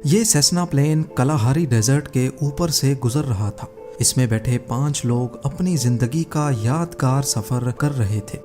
ये Cessna plane कलाहारी desert के ऊपर से गुजर रहा था। इसमें बैठे 5 लोग अपनी जिंदगी का यादगार सफर कर रहे थे।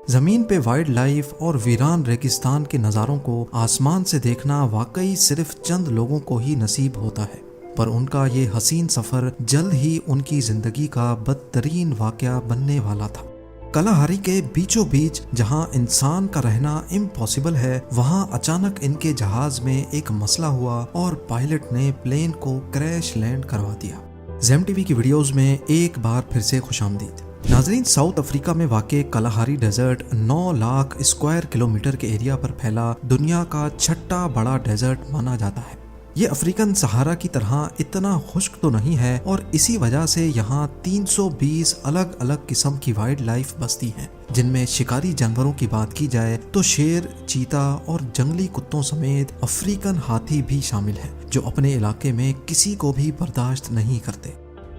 जमीन पे वाइल्ड लाइफ और वीरान रेगिस्तान के नज़ारों को आसमान से देखना वाकई सिर्फ चंद लोगों को ही नसीब होता है, पर उनका ये हसीन सफर जल्द ही उनकी जिंदगी का बदतरीन वाकया बनने वाला था। कलाहारी के बीचों बीच जहां इंसान का रहना इम्पॉसिबल है, वहां अचानक इनके जहाज में एक मसला हुआ और पायलट ने प्लेन को क्रैश लैंड करवा दिया। ज़ेम टीवी की वीडियोस में एक बार फिर से खुशामदीद। नाजरीन, साउथ अफ्रीका में वाक़े Kalahari desert 9 lakh square kilometre के एरिया पर फैला दुनिया का छठा बड़ा डेजर्ट माना जाता है। ये अफ्रीकन सहारा की तरह इतना खुश्क तो नहीं है और इसी वजह से यहाँ 320 अलग अलग किस्म की वाइल्ड लाइफ बसती हैं, जिनमें शिकारी जानवरों की बात की जाए तो शेर, चीता और जंगली कुत्तों समेत अफ्रीकन हाथी भी शामिल हैं, जो अपने इलाके में किसी को भी बर्दाश्त नहीं करते।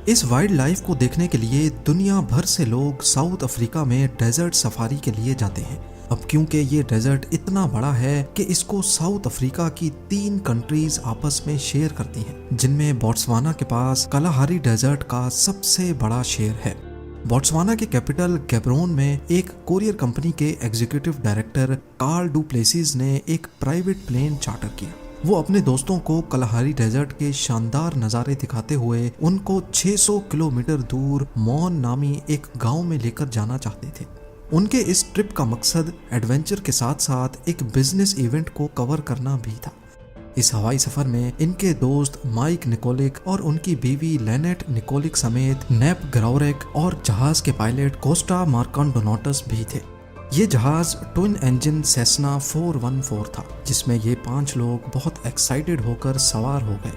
इस वाइल्ड लाइफ को देखने के लिए दुनिया भर से लोग साउथ अफ्रीका में डेजर्ट सफारी के लिए जाते हैं। अब क्योंकि ये डेजर्ट इतना बड़ा है कि इसको साउथ अफ्रीका की 3 कंट्रीज आपस में शेयर करती हैं, जिनमें बोट्सवाना के पास कलाहारी डेजर्ट का सबसे बड़ा शेयर है। बोट्सवाना के कैपिटल गैब्रोन में एक कोरियर कंपनी के executive director Karl du Plessis ने एक प्राइवेट प्लेन चार्टर किया। वो अपने दोस्तों को कलाहारी डेजर्ट के शानदार नज़ारे दिखाते हुए उनको 600 किलोमीटर दूर मॉन नामी एक गांव में लेकर जाना चाहते थे। उनके इस ट्रिप का मकसद एडवेंचर के साथ साथ एक बिजनेस इवेंट को कवर करना भी था। इस हवाई सफर में इनके दोस्त माइक निकोलिक और उनकी बीवी लेनेट निकोलिक समेत नेप ग्राउरेक और जहाज के पायलट कोस्टा मार्कांडोनाटस भी थे। ये जहाज ट्विन इंजन सेस्ना 414 था, जिसमें ये 5 लोग बहुत एक्साइटेड होकर सवार हो गए।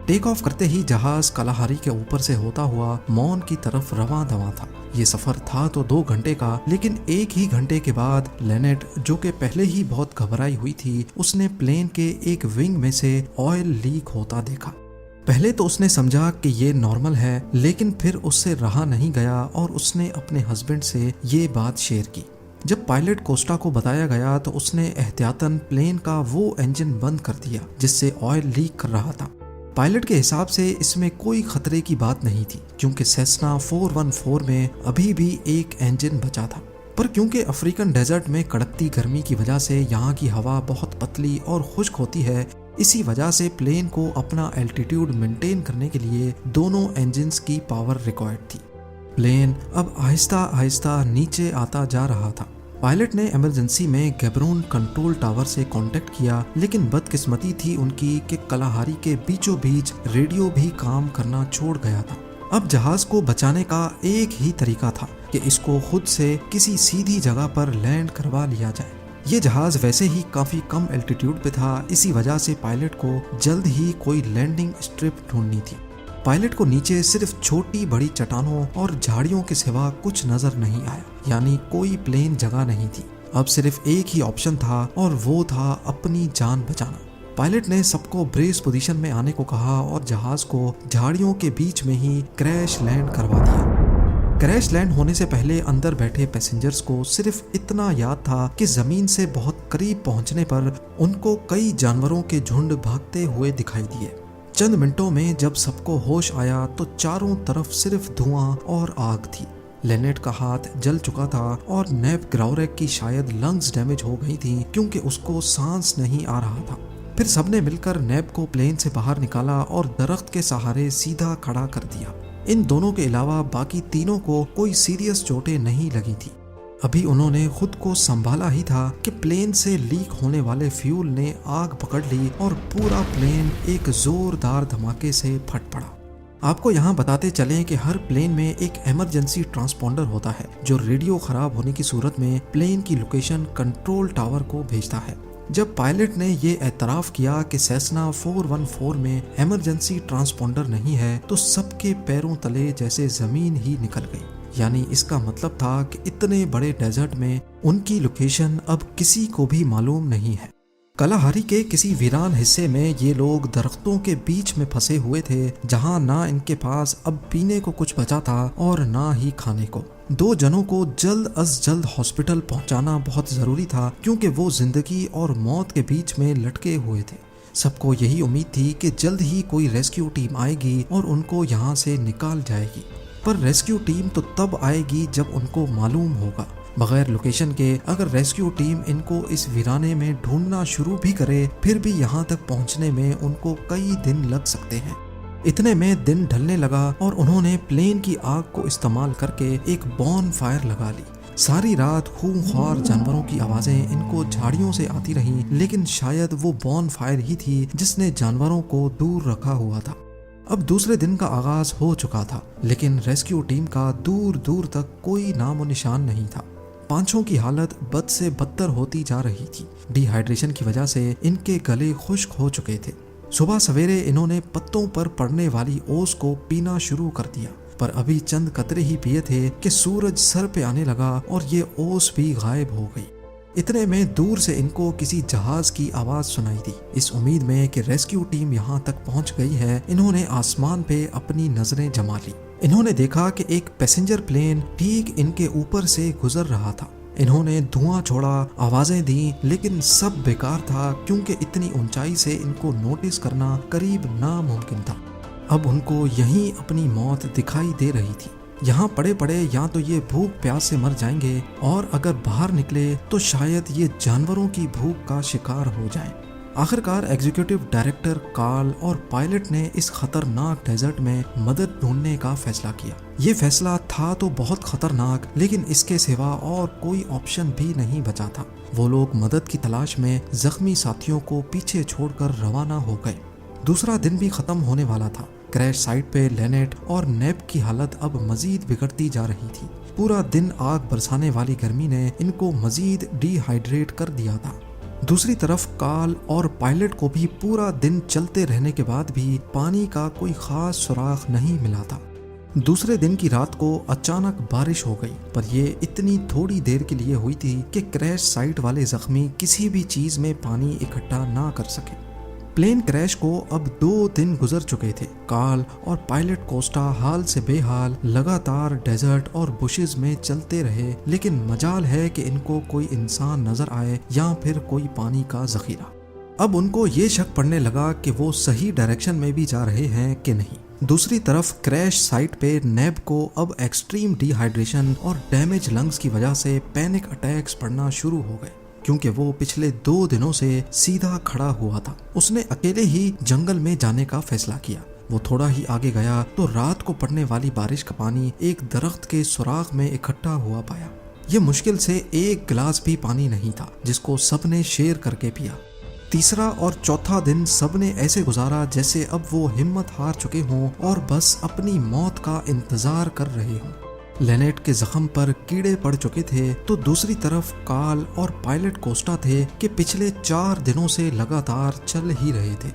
टेक ऑफ करते ही जहाज कलाहारी के ऊपर से होता हुआ मॉन की तरफ रवां दवा था। ये सफर था तो 2 घंटे का, लेकिन 1 ही घंटे के बाद लेनेट, जो कि पहले ही बहुत घबराई हुई थी, उसने प्लेन के एक विंग में से ऑयल लीक होता देखा। पहले तो उसने समझा कि ये नॉर्मल है, लेकिन फिर उससे रहा नहीं गया और उसने अपने हस्बैंड से ये बात शेयर की। जब पायलट कोस्टा को बताया गया तो उसने एहतियातन प्लेन का वो इंजन बंद कर दिया जिससे ऑयल लीक कर रहा था। पायलट के हिसाब से इसमें कोई खतरे की बात नहीं थी, क्योंकि सेस्ना 414 में अभी भी एक इंजन बचा था। पर क्योंकि अफ्रीकन डेजर्ट में कड़कती गर्मी की वजह से यहाँ की हवा बहुत पतली और खुश्क होती है, इसी वजह से प्लेन को अपना एल्टीट्यूड मेंटेन करने के लिए दोनों इंजन्स की पावर रिक्वायर्ड थी। प्लेन अब आहिस्ता आहिस्ता नीचे आता जा रहा था। पायलट ने इमरजेंसी में गैब्रोन कंट्रोल टावर से कांटेक्ट किया, लेकिन बदकिस्मती थी उनकी कि कलाहारी के बीचों बीच रेडियो भी काम करना छोड़ गया था। अब जहाज को बचाने का एक ही तरीका था कि इसको खुद से किसी सीधी जगह पर लैंड करवा लिया जाए। ये जहाज वैसे ही काफी कम एल्टीट्यूड पे था, इसी वजह से पायलट को जल्द ही कोई लैंडिंग स्ट्रिप ढूंढनी थी। पायलट को नीचे सिर्फ छोटी बड़ी चट्टानों और झाड़ियों के सिवा कुछ नजर नहीं आया, यानी कोई प्लेन जगह नहीं थी। अब सिर्फ एक ही ऑप्शन था और वो था अपनी जान बचाना। पायलट ने सबको ब्रेस पोजीशन में आने को कहा और जहाज को झाड़ियों के बीच में ही क्रैश लैंड करवा दिया। क्रैश लैंड होने से पहले अंदर बैठे पैसेंजर्स को सिर्फ इतना याद था कि जमीन से बहुत करीब पहुंचने पर उनको कई जानवरों के झुंड भागते हुए दिखाई दिए। चंद मिनटों में जब सबको होश आया तो चारों तरफ सिर्फ धुआं और आग थी। लेनेट का हाथ जल चुका था और नेप ग्राउरेक की शायद लंग्स डैमेज हो गई थी, क्योंकि उसको सांस नहीं आ रहा था। फिर सबने मिलकर नेप को प्लेन से बाहर निकाला और दरख्त के सहारे सीधा खड़ा कर दिया। इन दोनों के अलावा बाकी तीनों को कोई सीरियस चोटें नहीं लगी थी। अभी उन्होंने खुद को संभाला ही था कि प्लेन से लीक होने वाले फ्यूल ने आग पकड़ ली और पूरा प्लेन एक जोरदार धमाके से फट पड़ा। आपको यहाँ बताते चलें कि हर प्लेन में एक इमरजेंसी ट्रांसपोंडर होता है, जो रेडियो खराब होने की सूरत में प्लेन की लोकेशन कंट्रोल टावर को भेजता है। जब पायलट ने ये एतराफ़ किया कि सेस्ना 414 में इमरजेंसी ट्रांसपोंडर नहीं है, तो सबके पैरों तले जैसे जमीन ही निकल गई। यानी इसका मतलब था कि इतने बड़े डेजर्ट में उनकी लोकेशन अब किसी को भी मालूम नहीं है। कलाहारी के किसी वीरान हिस्से में ये लोग दरख्तों के बीच में फंसे हुए थे, जहां ना इनके पास अब पीने को कुछ बचा था और ना ही खाने को। 2 जनों को जल्द अज जल्द हॉस्पिटल पहुंचाना बहुत जरूरी था, क्योंकि वो जिंदगी और मौत के बीच में लटके हुए थे। सबको यही उम्मीद थी कि जल्द ही कोई रेस्क्यू टीम आएगी और उनको यहाँ से निकाल जाएगी, पर रेस्क्यू टीम तो तब आएगी जब उनको मालूम होगा। बगैर लोकेशन के अगर रेस्क्यू टीम इनको इस वीराने में ढूंढना शुरू भी करे, फिर भी यहाँ तक पहुँचने में उनको कई दिन लग सकते हैं। इतने में दिन ढलने लगा और उन्होंने प्लेन की आग को इस्तेमाल करके एक बॉन फायर लगा ली। सारी रात खूंखार जानवरों की आवाजें इनको झाड़ियों से आती रहीं, लेकिन शायद वो बॉन फायर ही थी जिसने जानवरों को दूर रखा हुआ था। अब दूसरे दिन का आगाज हो चुका था, लेकिन रेस्क्यू टीम का दूर दूर तक कोई नामो निशान नहीं था। पांचों की हालत बद से बदतर होती जा रही थी। डिहाइड्रेशन की वजह से इनके गले खुश्क हो चुके थे। सुबह सवेरे इन्होंने पत्तों पर पड़ने वाली ओस को पीना शुरू कर दिया, पर अभी चंद कतरे ही पिए थे कि सूरज सर पे आने लगा और ये ओस भी गायब हो गई। इतने में दूर से इनको किसी जहाज की आवाज सुनाई दी। इस उम्मीद में कि रेस्क्यू टीम यहाँ तक पहुँच गई है, इन्होंने आसमान पे अपनी नजरें जमा ली। इन्होंने देखा कि एक पैसेंजर प्लेन ठीक इनके ऊपर से गुजर रहा था। इन्होंने धुआं छोड़ा, आवाजें दी, लेकिन सब बेकार था क्योंकि इतनी ऊंचाई से इनको नोटिस करना करीब नामुमकिन था। अब उनको यहीं अपनी मौत दिखाई दे रही थी। यहाँ पड़े पड़े या तो ये भूख प्यास से मर जाएंगे, और अगर बाहर निकले तो शायद ये जानवरों की भूख का शिकार हो जाएं। आखिरकार एग्जीक्यूटिव डायरेक्टर कार्ल और पायलट ने इस खतरनाक डेजर्ट में मदद ढूंढने का फैसला किया। ये फैसला था तो बहुत खतरनाक, लेकिन इसके सिवा और कोई ऑप्शन भी नहीं बचा था। वो लोग मदद की तलाश में जख्मी साथियों को पीछे छोड़कर रवाना हो गए। दूसरा दिन भी खत्म होने वाला था। क्रैश साइट पे लेनेट और नेप की हालत अब मजीद बिगड़ती जा रही थी। पूरा दिन आग बरसाने वाली गर्मी ने इनको मजीद डिहाइड्रेट कर दिया था। दूसरी तरफ कार्ल और पायलट को भी पूरा दिन चलते रहने के बाद भी पानी का कोई खास सुराग नहीं मिला था। दूसरे दिन की रात को अचानक बारिश हो गई, पर ये इतनी थोड़ी देर के लिए हुई थी कि क्रैश साइट वाले जख्मी किसी भी चीज में पानी इकट्ठा ना कर सके। प्लेन क्रैश को अब 2 दिन गुजर चुके थे। कार्ल और पायलट कोस्टा हाल से बेहाल लगातार डेजर्ट और बुशेस में चलते रहे, लेकिन मजाल है कि इनको कोई इंसान नजर आए या फिर कोई पानी का जखीरा। अब उनको ये शक पड़ने लगा कि वो सही डायरेक्शन में भी जा रहे हैं कि नहीं। दूसरी तरफ क्रैश साइट पे नेब को अब एक्सट्रीम डिहाइड्रेशन और डैमेज लंग्स की वजह से पैनिक अटैक्स पड़ना शुरू हो गए, क्योंकि वो पिछले 2 दिनों से सीधा खड़ा हुआ था। उसने अकेले ही जंगल में जाने का फैसला किया। वो थोड़ा ही आगे गया तो रात को पड़ने वाली बारिश का पानी एक दरख्त के सुराख में इकट्ठा हुआ पाया। ये मुश्किल से 1 गिलास भी पानी नहीं था, जिसको सबने शेयर करके पिया। तीसरा और चौथा दिन सबने ऐसे गुजारा जैसे अब वो हिम्मत हार चुके हों और बस अपनी मौत का इंतजार कर रहे हों। लेनेट के जख्म पर कीड़े पड़ चुके थे, तो दूसरी तरफ कार्ल और पायलट कोस्टा थे कि पिछले 4 दिनों से लगातार चल ही रहे थे।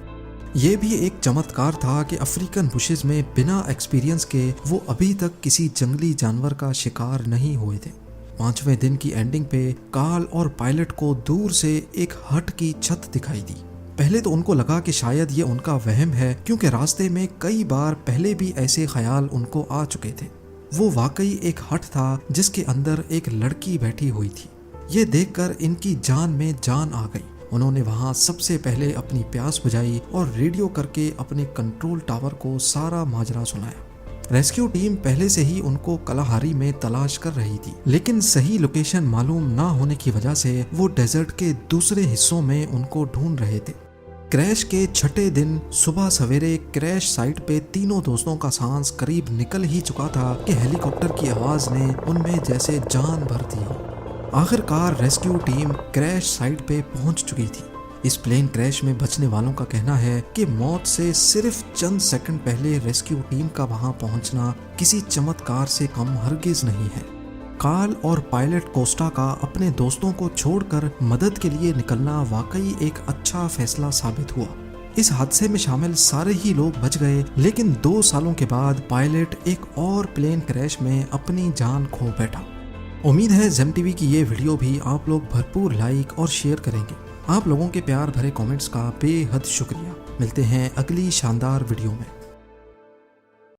ये भी एक चमत्कार था कि अफ्रीकन बुशेस में बिना एक्सपीरियंस के वो अभी तक किसी जंगली जानवर का शिकार नहीं हुए थे। 5वें दिन की एंडिंग पे कार्ल और पायलट को दूर से एक हट की छत दिखाई दी। पहले तो उनको लगा कि शायद ये उनका वहम है, क्योंकि रास्ते में कई बार पहले भी ऐसे ख्याल उनको आ चुके थे। वो वाकई एक हट था जिसके अंदर एक लड़की बैठी हुई थी। ये देखकर इनकी जान में जान आ गई। उन्होंने वहां सबसे पहले अपनी प्यास बुझाई और रेडियो करके अपने कंट्रोल टावर को सारा माजरा सुनाया। रेस्क्यू टीम पहले से ही उनको कलाहारी में तलाश कर रही थी, लेकिन सही लोकेशन मालूम ना होने की वजह से वो डेजर्ट के दूसरे हिस्सों में उनको ढूंढ रहे थे। क्रैश के 6ठे दिन सुबह सवेरे क्रैश साइट पे तीनों दोस्तों का सांस करीब निकल ही चुका था कि हेलीकॉप्टर की आवाज ने उनमें जैसे जान भर दी हो। आखिरकार रेस्क्यू टीम क्रैश साइट पे पहुंच चुकी थी। इस प्लेन क्रैश में बचने वालों का कहना है कि मौत से सिर्फ चंद सेकंड पहले रेस्क्यू टीम का वहां पहुंचना किसी चमत्कार से कम हरगिज नहीं है। कार्ल और पायलट कोस्टा का अपने दोस्तों को छोड़कर मदद के लिए निकलना वाकई एक अच्छा फैसला साबित हुआ। इस हादसे में शामिल सारे ही लोग बच गए, लेकिन 2 सालों के बाद पायलट एक और प्लेन क्रैश में अपनी जान खो बैठा। उम्मीद है जेम टीवी की ये वीडियो भी आप लोग भरपूर लाइक और शेयर करेंगे। आप लोगों के प्यार भरे कमेंट्स का बेहद शुक्रिया। मिलते हैं अगली शानदार वीडियो में।